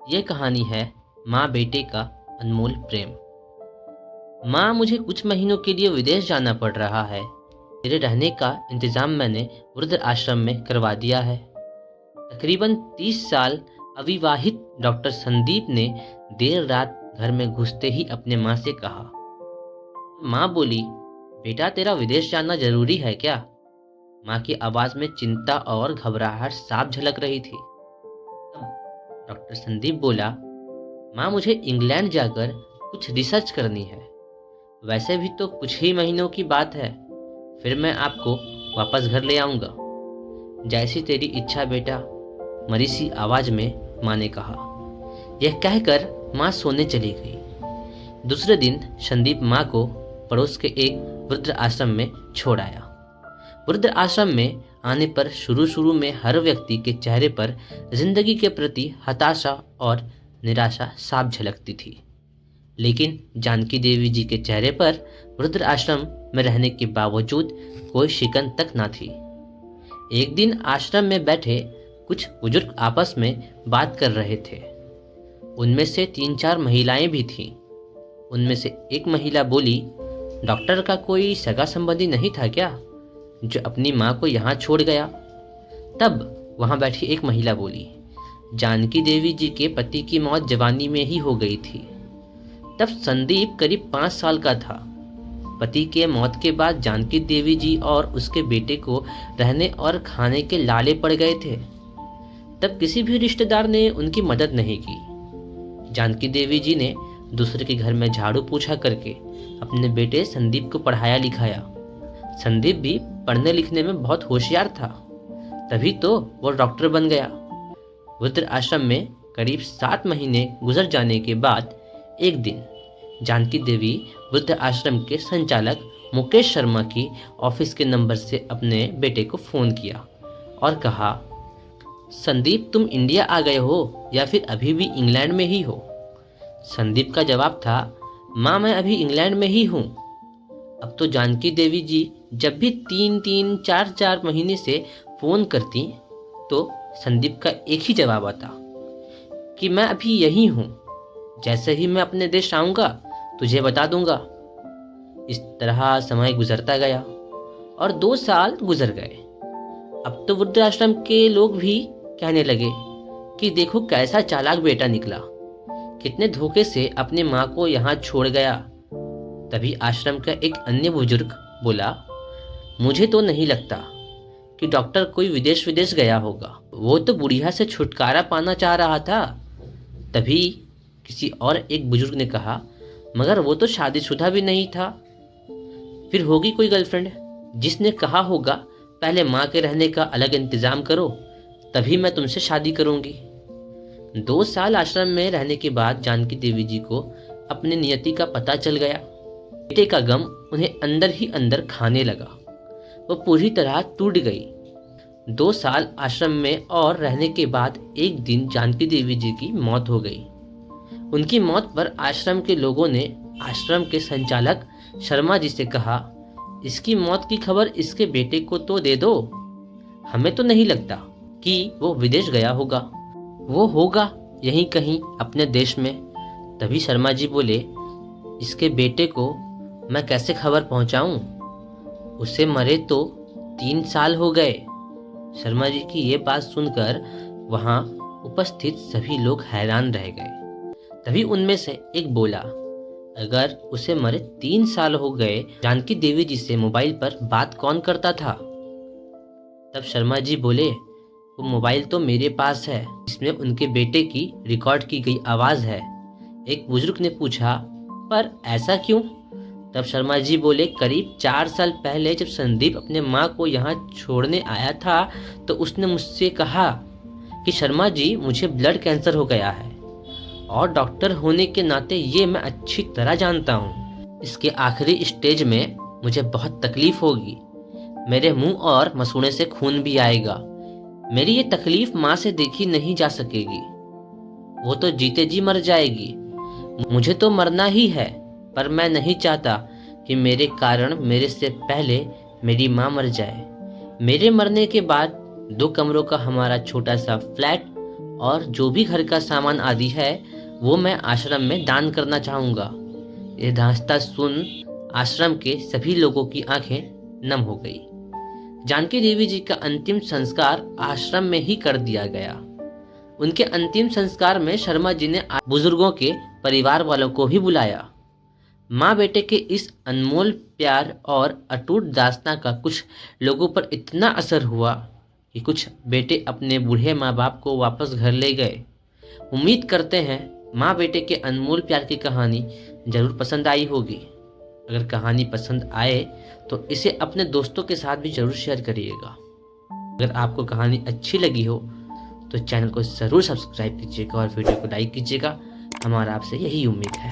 ये कहानी है माँ बेटे का अनमोल प्रेम। माँ, मुझे कुछ महीनों के लिए विदेश जाना पड़ रहा है। तेरे रहने का इंतज़ाम मैंने वृद्ध आश्रम में करवा दिया है। तकरीबन 30 साल अविवाहित डॉक्टर संदीप ने देर रात घर में घुसते ही अपने माँ से कहा। माँ बोली, बेटा तेरा विदेश जाना जरूरी है क्या? माँ की आवाज़ में चिंता और घबराहट साफ झलक रही थी। तब डॉक्टर संदीप बोला, माँ मुझे इंग्लैंड जाकर कुछ रिसर्च करनी है। वैसे भी तो कुछ ही महीनों की बात है, फिर मैं आपको वापस घर ले आऊँगा। जैसी तेरी इच्छा बेटा, मरी सी आवाज़ में माँ ने कहा। यह कहकर माँ सोने चली गई। दूसरे दिन संदीप माँ को पड़ोस के एक वृद्ध आश्रम में छोड़ आया। वृद्ध आश्रम में आने पर शुरू में हर व्यक्ति के चेहरे पर जिंदगी के प्रति हताशा और निराशा साफ झलकती थी, लेकिन जानकी देवी जी के चेहरे पर वृद्ध आश्रम में रहने के बावजूद कोई शिकन तक ना थी। एक दिन आश्रम में बैठे कुछ बुजुर्ग आपस में बात कर रहे थे। उनमें से 3-4 महिलाएं भी थीं। उनमें से एक महिला बोली, डॉक्टर का कोई सगा संबंधी नहीं था क्या जो अपनी माँ को यहाँ छोड़ गया? तब वहाँ बैठी एक महिला बोली, जानकी देवी जी के पति की मौत जवानी में ही हो गई थी। तब संदीप करीब 5 साल का था। पति के मौत के बाद जानकी देवी जी और उसके बेटे को रहने और खाने के लाले पड़ गए थे। तब किसी भी रिश्तेदार ने उनकी मदद नहीं की। जानकी देवी जी ने दूसरे के घर में झाड़ू पोछा करके अपने बेटे संदीप को पढ़ाया लिखाया। संदीप भी पढ़ने लिखने में बहुत होशियार था, तभी तो वो डॉक्टर बन गया। वृद्ध आश्रम में करीब 7 महीने गुजर जाने के बाद एक दिन जानकी देवी वृद्ध आश्रम के संचालक मुकेश शर्मा की ऑफिस के नंबर से अपने बेटे को फ़ोन किया और कहा, संदीप तुम इंडिया आ गए हो या फिर अभी भी इंग्लैंड में ही हो? संदीप का जवाब था, माँ मैं अभी इंग्लैंड में ही हूँ। अब तो जानकी देवी जी जब भी 3-3, 4-4 महीने से फ़ोन करती तो संदीप का एक ही जवाब आता कि मैं अभी यहीं हूँ, जैसे ही मैं अपने देश आऊँगा तुझे बता दूंगा। इस तरह समय गुजरता गया और 2 साल गुजर गए। अब तो वृद्धाश्रम के लोग भी कहने लगे कि देखो कैसा चालाक बेटा निकला, कितने धोखे से अपने माँ को यहाँ छोड़ गया। तभी आश्रम का एक अन्य बुजुर्ग बोला, मुझे तो नहीं लगता कि डॉक्टर कोई विदेश गया होगा, वो तो बुढ़िया से छुटकारा पाना चाह रहा था। तभी किसी और एक बुजुर्ग ने कहा, मगर वो तो शादीशुदा भी नहीं था। फिर होगी कोई गर्लफ्रेंड जिसने कहा होगा पहले माँ के रहने का अलग इंतजाम करो, तभी मैं तुमसे शादी करूंगी। 2 साल आश्रम में रहने के बाद जानकी देवी जी को अपनी नियति का पता चल गया। बेटे का गम उन्हें अंदर ही अंदर खाने लगा। वो पूरी तरह टूट गई। 2 साल आश्रम में और रहने के बाद एक दिन जानकी देवी जी की मौत हो गई। उनकी मौत पर आश्रम के लोगों ने आश्रम के संचालक शर्मा जी से कहा, इसकी मौत की खबर इसके बेटे को तो दे दो, हमें तो नहीं लगता कि वो विदेश गया होगा, वो होगा यहीं कहीं अपने देश में। तभी शर्मा जी बोले, इसके बेटे को मैं कैसे खबर पहुंचाऊं? उसे मरे तो 3 साल हो गए। शर्मा जी की ये बात सुनकर वहां उपस्थित सभी लोग हैरान रह गए। तभी उनमें से एक बोला, अगर उसे मरे 3 साल हो गए, जानकी देवी जी से मोबाइल पर बात कौन करता था? तब शर्मा जी बोले, वो मोबाइल तो मेरे पास है, इसमें उनके बेटे की रिकॉर्ड की गई आवाज है। एक बुजुर्ग ने पूछा, पर ऐसा क्यों? तब शर्मा जी बोले, करीब 4 साल पहले जब संदीप अपने माँ को यहाँ छोड़ने आया था तो उसने मुझसे कहा कि शर्मा जी मुझे ब्लड कैंसर हो गया है और डॉक्टर होने के नाते ये मैं अच्छी तरह जानता हूँ। इसके आखिरी स्टेज में मुझे बहुत तकलीफ होगी, मेरे मुंह और मसूड़े से खून भी आएगा। मेरी ये तकलीफ माँ से देखी नहीं जा सकेगी, वो तो जीते जी मर जाएगी। मुझे तो मरना ही है, पर मैं नहीं चाहता कि मेरे कारण मेरे से पहले मेरी माँ मर जाए। मेरे मरने के बाद 2 कमरों का हमारा छोटा सा फ्लैट और जो भी घर का सामान आदि है वो मैं आश्रम में दान करना चाहूँगा। ये दास्तां सुन आश्रम के सभी लोगों की आंखें नम हो गई। जानकी देवी जी का अंतिम संस्कार आश्रम में ही कर दिया गया। उनके अंतिम संस्कार में शर्मा जी ने बुजुर्गों के परिवार वालों को भी बुलाया। माँ बेटे के इस अनमोल प्यार और अटूट दास्तां का कुछ लोगों पर इतना असर हुआ कि कुछ बेटे अपने बूढ़े माँ बाप को वापस घर ले गए। उम्मीद करते हैं माँ बेटे के अनमोल प्यार की कहानी जरूर पसंद आई होगी। अगर कहानी पसंद आए तो इसे अपने दोस्तों के साथ भी जरूर शेयर करिएगा। अगर आपको कहानी अच्छी लगी हो तो चैनल को ज़रूर सब्सक्राइब कीजिएगा और वीडियो को लाइक कीजिएगा। हमारा आपसे यही उम्मीद है।